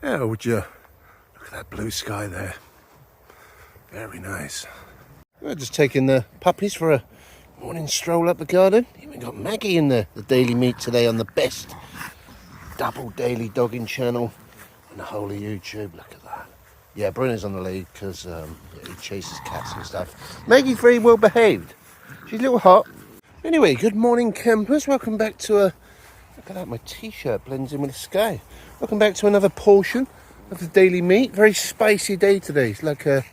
Yeah, would you look at that blue sky there? Very nice. We're just taking the puppies for a morning stroll up the garden. Even got Maggie in the daily meat today on the best double daily dogging channel in the whole of YouTube. Look at that. Yeah, Bruno's on the lead because he chases cats and stuff. Maggie's very well behaved. She's a little hot. Anyway, good morning campers. Welcome back to a... Look at that, my t-shirt blends in with the sky. Welcome back to another portion of the daily meat. Very spicy day today. It's like a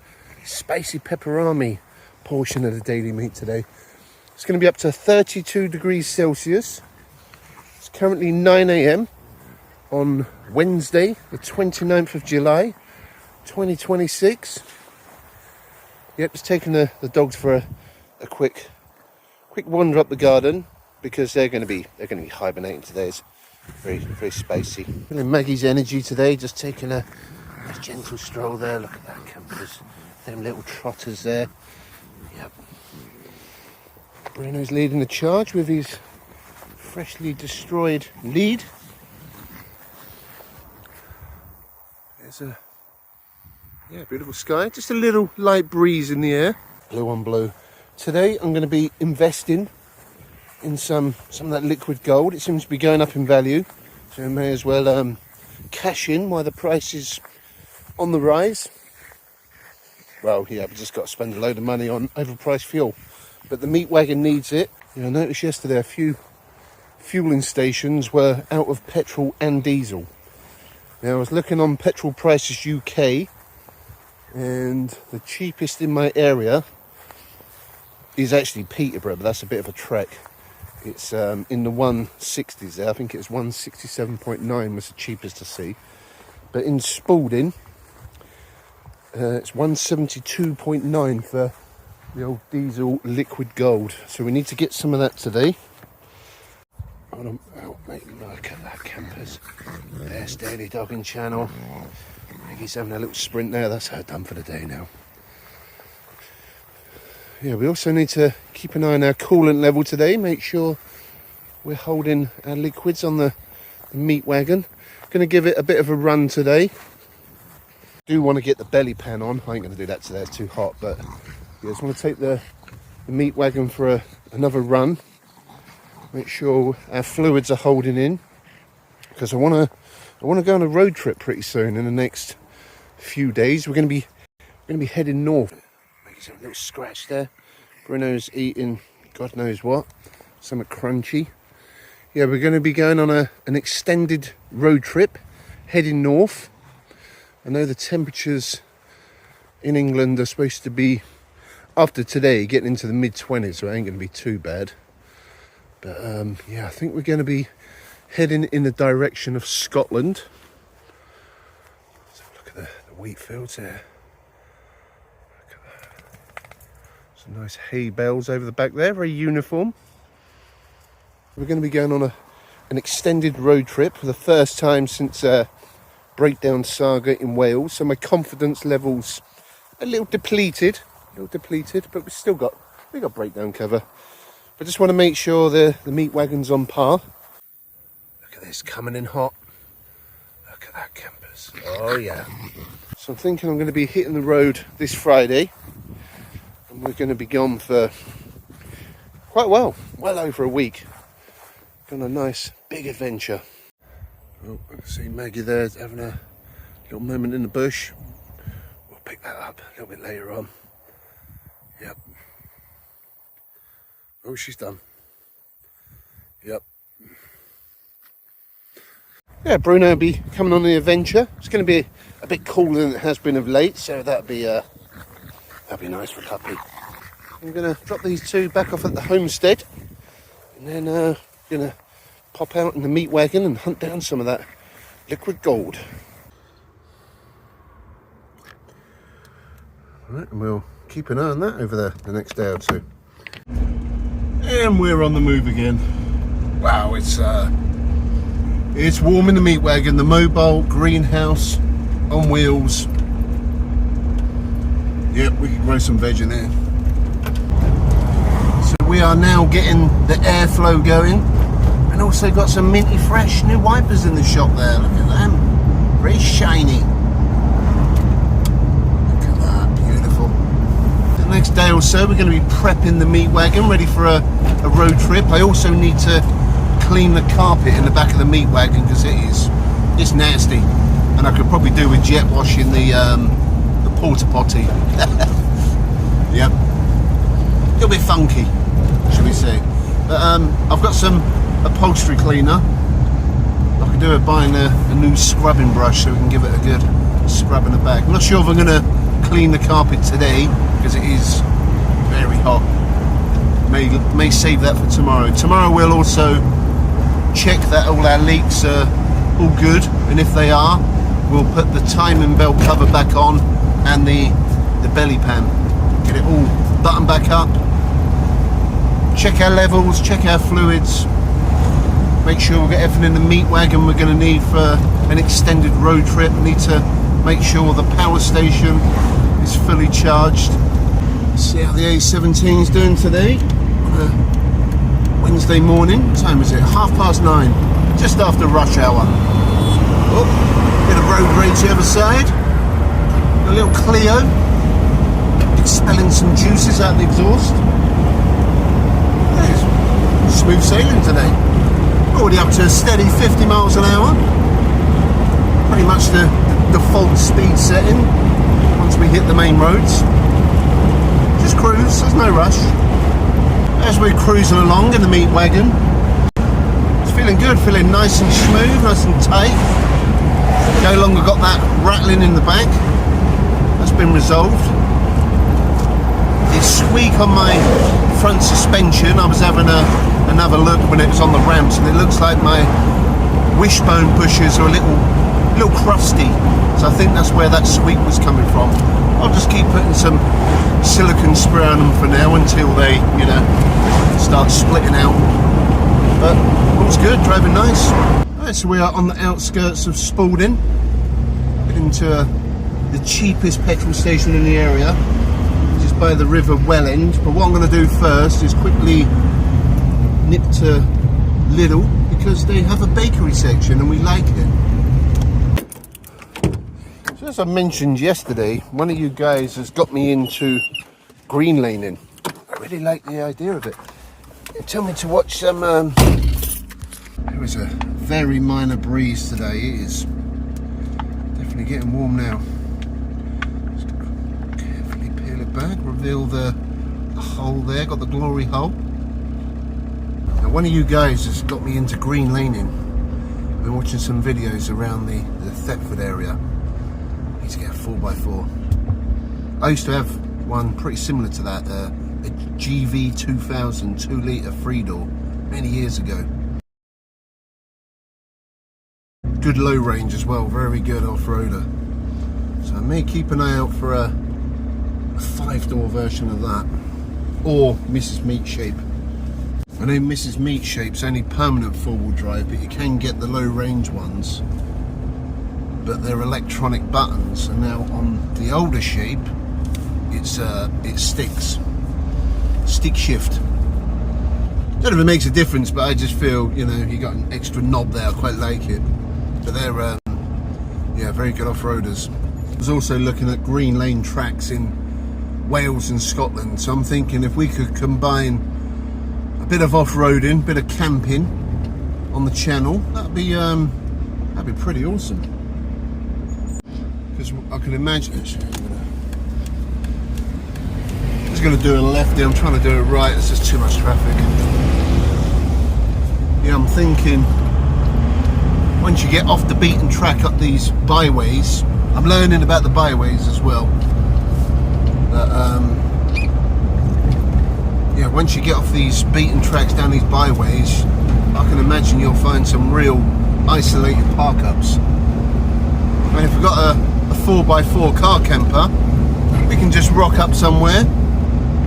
spicy pepperami portion of the daily meat today. It's going to be up to 32 degrees Celsius. It's currently 9 a.m. on Wednesday, the 29th of July, 2026. Yep, just taking the dogs for a quick wander up the garden because they're going to be hibernating today. It's very spicy. Feeling Maggie's energy today, just taking a gentle stroll there. Look at that, campers. Them little trotters there. Yep. Bruno's leading the charge with his freshly destroyed lead. There's a beautiful sky. Just a little light breeze in the air. Blue on blue. Today I'm going to be investing in some of that liquid gold. It seems to be going up in value, so we may as well cash in while the price is on the rise. Well, yeah, we've just got to spend a load of money on overpriced fuel, but the meat wagon needs it. You know, I noticed yesterday a few fueling stations were out of petrol and diesel. Now I was looking on Petrol Prices UK, and the cheapest in my area is actually Peterborough, but that's a bit of a trek. It's in the 160s there. I think it was 167.9 was the cheapest to see. But in Spalding, it's 172.9 for the old diesel liquid gold. So we need to get some of that today. Oh, mate, look at that, campers. There's Daily Dogging Channel. Maggie's having a little sprint there. That's her done for the day now. Yeah, we also need to keep an eye on our coolant level today. Make sure we're holding our liquids on the meat wagon. Going to give it a bit of a run today. Do want to get the belly pan on. I ain't going to do that today, it's too hot. But yeah, just want to take the meat wagon for another run. Make sure our fluids are holding in, because I want to go on a road trip pretty soon in the next few days. We're going to be heading north. A little scratch there. Bruno's eating God knows what, something crunchy. Yeah, we're going to be going on an extended road trip heading north. I know the temperatures in England are supposed to be, after today, getting into the mid-20s, so it ain't going to be too bad. But yeah, I think we're going to be heading in the direction of Scotland. Let's have a look at the wheat fields there. Some nice hay bales over the back there, very uniform. We're going to be going on an extended road trip for the first time since Breakdown Saga in Wales. So my confidence level's a little depleted, but we've got breakdown cover. But just want to make sure the meat wagon's on par. Look at this, coming in hot. Look at that, campers. Oh yeah. So I'm thinking I'm going to be hitting the road this Friday. And we're going to be gone for quite well over a week. On a nice big adventure. Oh, I see Maggie there having a little moment in the bush. We'll pick that up a little bit later on. Yep. Oh, she's done. Yep. Yeah, Bruno will be coming on the adventure. It's going to be a bit cooler than it has been of late, so that'll be nice for a puppy. I'm going to drop these two back off at the homestead, and then going to pop out in the meat wagon and hunt down some of that liquid gold. Right, and we'll keep an eye on that over the next day or two. And we're on the move again. Wow, it's warm in the meat wagon, the mobile greenhouse on wheels. Yep, we can grow some veg in there. So we are now getting the airflow going, and also got some minty fresh new wipers in the shop there. Look at them, very shiny. Look at that, beautiful. The next day or so we're going to be prepping the meat wagon, ready for a road trip. I also need to clean the carpet in the back of the meat wagon because it's nasty, and I could probably do with jet washing the porta potty. Yep, a little bit funky, should we say? But I've got some upholstery cleaner. I could do it buying a new scrubbing brush so we can give it a good scrub in the back. I'm not sure if I'm going to clean the carpet today because it is very hot. May save that for tomorrow. Tomorrow we'll also check that all our leaks are all good, and if they are, we'll put the timing belt cover back on and the belly pan. Get it all buttoned back up. Check our levels, check our fluids. Make sure we've got everything in the meat wagon we're going to need for an extended road trip. We need to make sure the power station is fully charged. See how the A17 is doing today on a Wednesday morning. What time is it? 9:30, just after rush hour. Oh, bit of road rage the other side. A little Clio expelling some juices out the exhaust. It's smooth sailing today. Already up to a steady 50 miles an hour. Pretty much the default speed setting once we hit the main roads. Just cruise, there's no rush. As we're cruising along in the meat wagon, it's feeling good, feeling nice and smooth, nice and tight. No longer got that rattling in the back. That's been resolved. The squeak on my front suspension, I was having another look when it was on the ramps, and it looks like my wishbone pushers are a little crusty, so I think that's where that squeak was coming from. I'll just keep putting some silicone spray on them for now until they, start splitting out. But all's good, driving nice. Alright, so we are on the outskirts of Spalding, heading to the cheapest petrol station in the area, which is by the River Welland. But what I'm going to do first is quickly nip to Lidl because they have a bakery section and we like it. So as I mentioned yesterday, one of you guys has got me into green laning. I really like the idea of it. They told me to watch some there was a very minor breeze today. It is definitely getting warm now. Just carefully peel it back, reveal the hole there, got the glory hole. Now one of you guys has got me into green laning. I've been watching some videos around the Thetford area. I need to get a 4x4. I used to have one pretty similar to that, a GV 2000 2-litre 3-door many years ago. Good low range as well, very good off-roader. So I may keep an eye out for a 5-door version of that, or Mrs. Meat Shape. I know Mrs. Meat Shape's only permanent 4-wheel drive, but you can get the low range ones, but they're electronic buttons. And now on the older Shape, it sticks, stick shift. Don't know if it makes a difference, but I just feel, you got an extra knob there. I quite like it. But they're very good off-roaders. I was also looking at green lane tracks in Wales and Scotland, so I'm thinking if we could combine a bit of off-roading, a bit of camping on the channel, that'd be pretty awesome. Because I can imagine. I'm just going to do a left there. I'm trying to do it right. There's just too much traffic. Yeah, I'm thinking once you get off the beaten track up these byways, I'm learning about the byways as well. But once you get off these beaten tracks down these byways, I can imagine you'll find some real isolated park-ups. I mean, if we've got a 4x4 car camper, we can just rock up somewhere,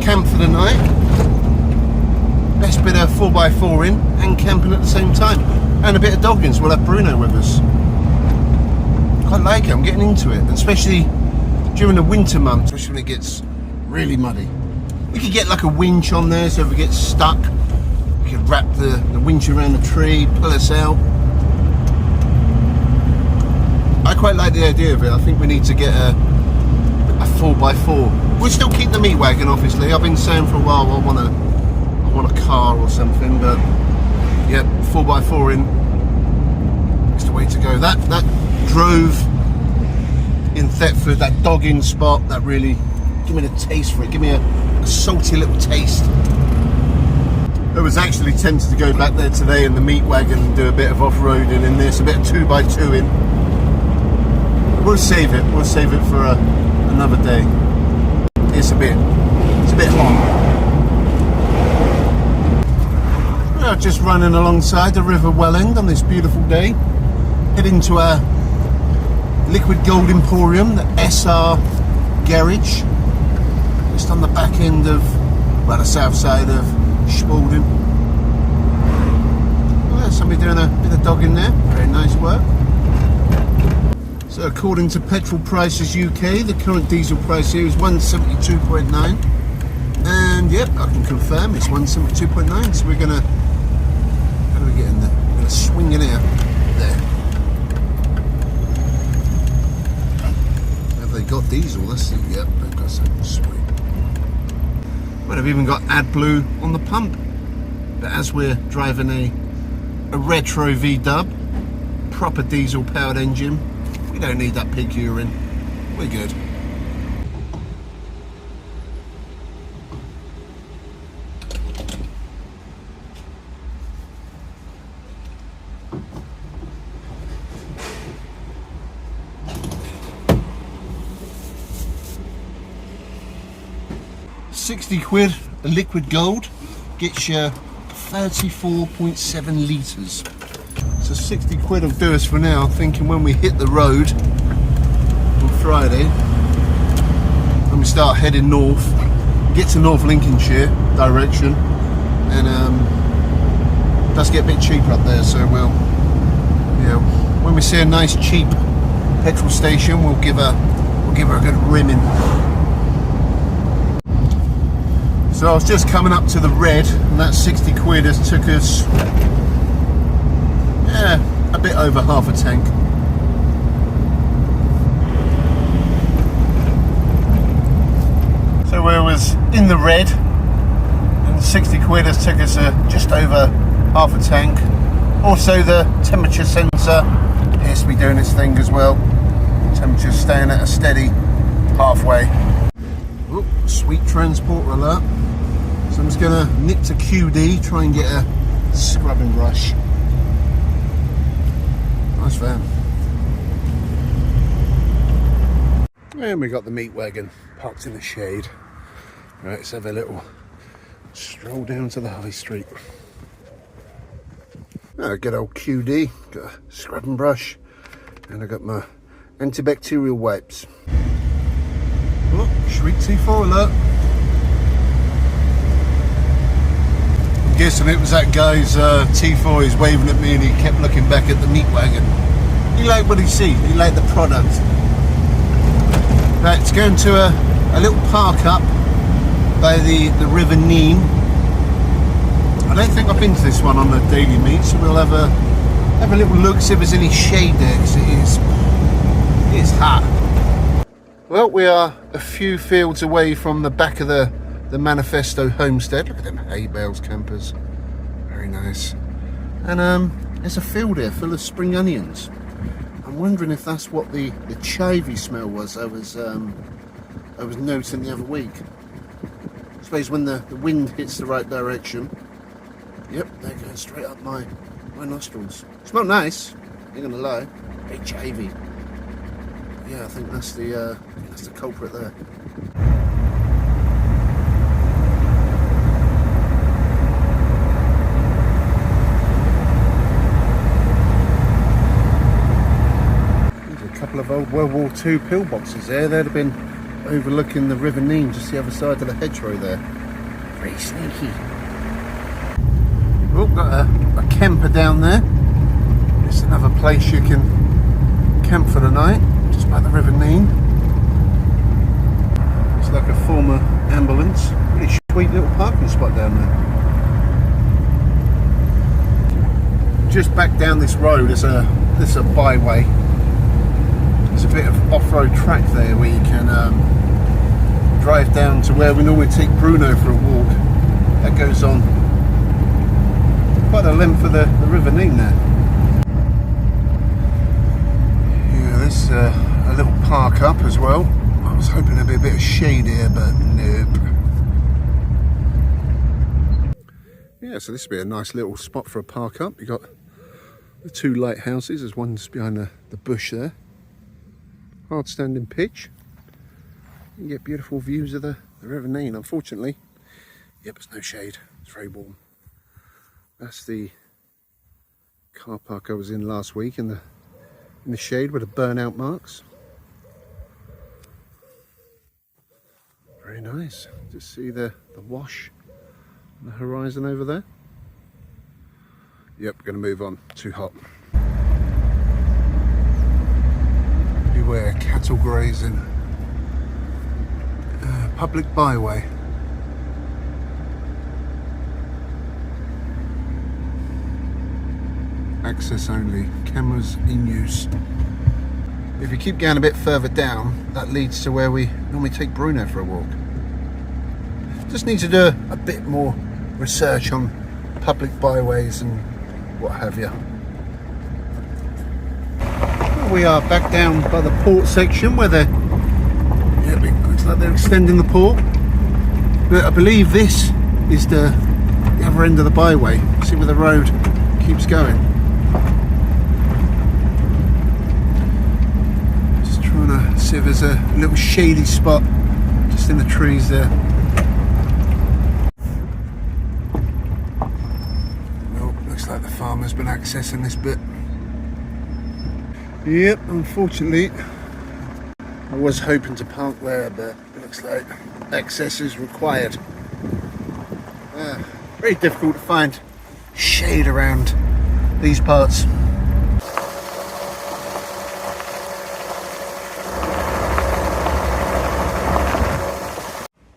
camp for the night, best bit of 4x4 in and camping at the same time, and a bit of dogging, so we'll have Bruno with us. Quite like it, I'm getting into it, especially during the winter months, especially when it gets really muddy. We could get like a winch on there, so if we get stuck, we could wrap the winch around the tree, pull us out. I I quite like the idea of it. I think we need to get a 4x4. We'll still keep the meat wagon, obviously. I've been saying for a while I want a car or something, but yeah, 4x4 in is the way to go. That drove in Thetford, that dogging spot, that really give me the taste for it. Give me a salty little taste. I was actually tempted to go back there today in the meat wagon and do a bit of off-roading in this, a bit of 2x2 in. We'll save it. We'll save it for another day. It's a bit hot. We're just running alongside the River Welland on this beautiful day, heading to our Liquid Gold Emporium, the SR Garage, just on the back end of, well, the south side of Spalding. Well, somebody doing a bit of dogging there. Very nice work. So according to Petrol Prices UK, the current diesel price here is 172.9, and yep, I can confirm it's 172.9. So we're gonna, how do we get in there? We're gonna swing it out there. Have they got diesel? Let's see. Yep, they've got something sweet. Well, they've even got AdBlue on the pump. But as we're driving a retro VW, proper diesel powered engine, we don't need that pig urine. We're good. £60 a liquid gold gets you 34.7 litres. So £60 will do us for now. Thinking when we hit the road on Friday, when we start heading north, get to North Lincolnshire direction, and it does get a bit cheaper up there. So we'll, you know, when we see a nice cheap petrol station, we'll give her a good rimming. So I was just coming up to the red, and that £60 has took us, yeah, a bit over half a tank. So we was in the red, and £60 has took us just over half a tank. Also the temperature sensor appears to be doing its thing as well. Temperature's staying at a steady halfway. Ooh, sweet transport alert. So I'm just going to nip to QD, try and get a scrubbing brush. Nice van. And we got the meat wagon parked in the shade. Right, let's have a little stroll down to the high street. Good old QD, got a scrubbing brush, and I got my antibacterial wipes. Oh, Sweet T4 alert. I'm guessing it was that guy's T4 he's waving at me, and he kept looking back at the meat wagon. He liked what he sees, he liked the product. Right, it's going to a little park up by the River Nene. I don't think I've been to this one on the Daily Meat, so we'll have a little look, see if there's any shade there, because it is hot. Well, we are a few fields away from the back of the Manifesto homestead. Look at them hay bales campers, very nice. And there's a field here full of spring onions. I'm wondering if that's what the chivy smell was I was noting the other week. I suppose when the wind hits the right direction. Yep, they're going straight up my nostrils. Smell nice, ain't gonna lie. Bit chivy. Yeah, I think that's the culprit there. Couple of old World War II pillboxes there. They'd have been overlooking the River Nene, just the other side of the hedgerow there. Very sneaky. Oh, got a camper down there. It's another place you can camp for the night, just by the River Nene. It's like a former ambulance. Really sweet little parking spot down there. Just back down this road, there's a byway. off-road track there where you can drive down to where we normally take Bruno for a walk. That goes on quite a length of the River Nene there. Yeah, there's a little park up as well. I was hoping there'd be a bit of shade here, but nope. Yeah, so this would be a nice little spot for a park up. You've got the two lighthouses, there's one's behind the bush there. Hard standing pitch. You get beautiful views of the River Nene. Unfortunately, yep, there's no shade, it's very warm. That's the car park I was in last week in the shade with the burnout marks. Very nice. Just see the wash on the horizon over there. Yep, going to move on. Too hot. Beware cattle grazing. Public byway. Access only. Cameras in use. If you keep going a bit further down, that leads to where we normally take Bruno for a walk. Just need to do a bit more research on public byways and what have you. We are back down by the port section where it looks like they're extending the port. But I believe this is the other end of the byway. See where the road keeps going. Just trying to see if there's a little shady spot just in the trees there. Nope, looks like the farmer's been accessing this bit. Yep, unfortunately I was hoping to park there, but it looks like access is required. Very difficult to find shade around these parts.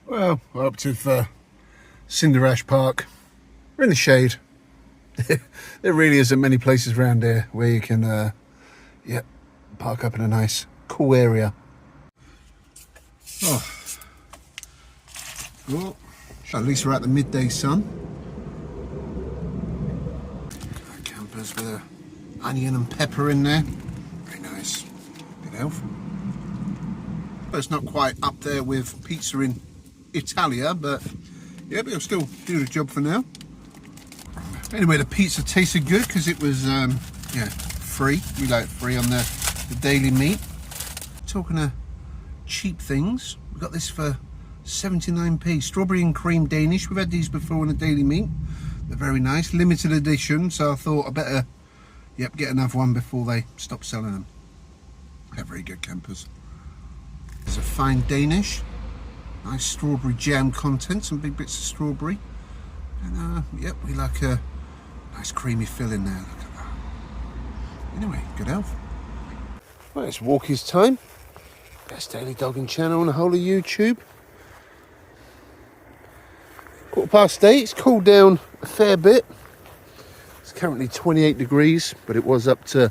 Well, we're up to Cinderash Park. We're in the shade. There really isn't many places around here where you can park up in a nice cool area. Well, at least we're at the midday sun. Campers with a onion and pepper in there. Very nice. Good health. But it's not quite up there with pizza in Italia, but yeah, but it'll still do the job for now. Anyway, the pizza tasted good because it was free. We like free on the daily meat. Talking of cheap things, we got this for 79p. Strawberry and cream Danish. We've had these before in the daily meat. They're very nice, limited edition, so I thought I better get another one before they stop selling them. They're very good campers. There's a fine Danish, nice strawberry jam content, some big bits of strawberry, and we like a nice creamy filling there. Look at that. Anyway, good health. Right, it's Walkie's time. Best daily dogging channel on the whole of YouTube. 8:15. It's cooled down a fair bit. It's currently 28 degrees, but it was up to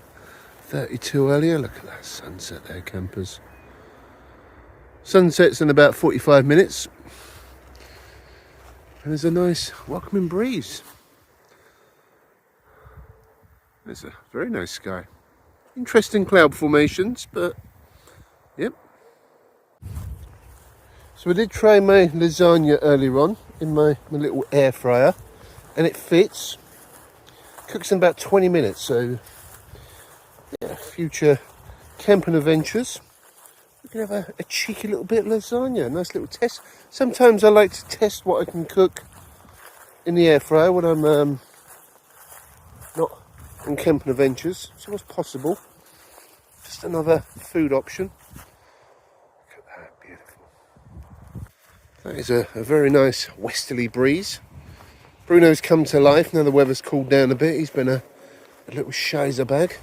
32 earlier. Look at that sunset there, campers. Sunset's in about 45 minutes. And there's a nice welcoming breeze. There's a very nice sky. Interesting cloud formations, but yep. So we did try my lasagna earlier on in my little air fryer, and it fits. Cooks in about 20 minutes, so yeah, future camping adventures. We can have a cheeky little bit of lasagna, a nice little test. Sometimes I like to test what I can cook in the air fryer when I'm not on camping adventures. So what's possible? Just another food option. Look at that, beautiful. That is a very nice westerly breeze. Bruno's come to life now the weather's cooled down a bit. He's been a little shizer bag.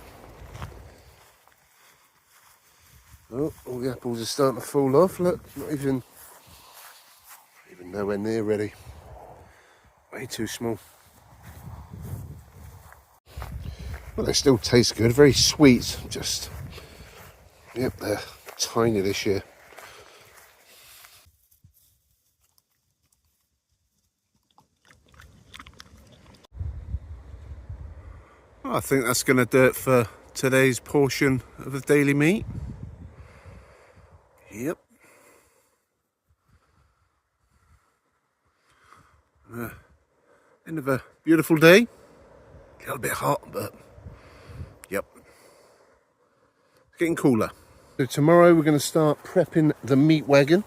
Oh, all the apples are starting to fall off. Look, not even nowhere near ready. Way too small. Well, they still taste good. Very sweet. Just, yep, they're tiny this year. I think that's going to do it for today's portion of the daily meat. Yep. End of a beautiful day. A little bit hot, but yep. It's getting cooler. So tomorrow we're going to start prepping the meat wagon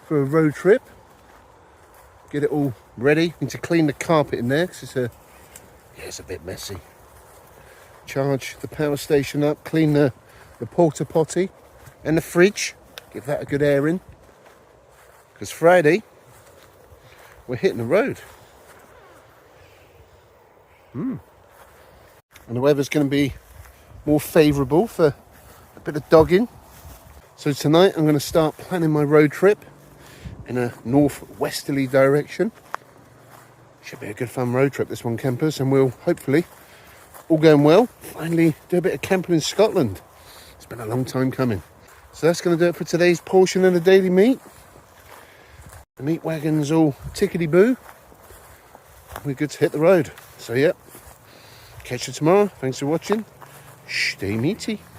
for a road trip. Get it all ready. Need to clean the carpet in there because it's a bit messy. Charge the power station up, clean the porta potty and the fridge. Give that a good airing. Because Friday, we're hitting the road. And the weather's going to be more favourable for a bit of dogging. So tonight I'm going to start planning my road trip in a northwesterly direction. Should be a good fun road trip, this one, campers, and we'll hopefully, all going well, finally do a bit of camping in Scotland. It's been a long time coming. So that's going to do it for today's portion of the daily meat. The meat wagon's all tickety-boo. We're good to hit the road. So yeah, catch you tomorrow. Thanks for watching. Stay meaty.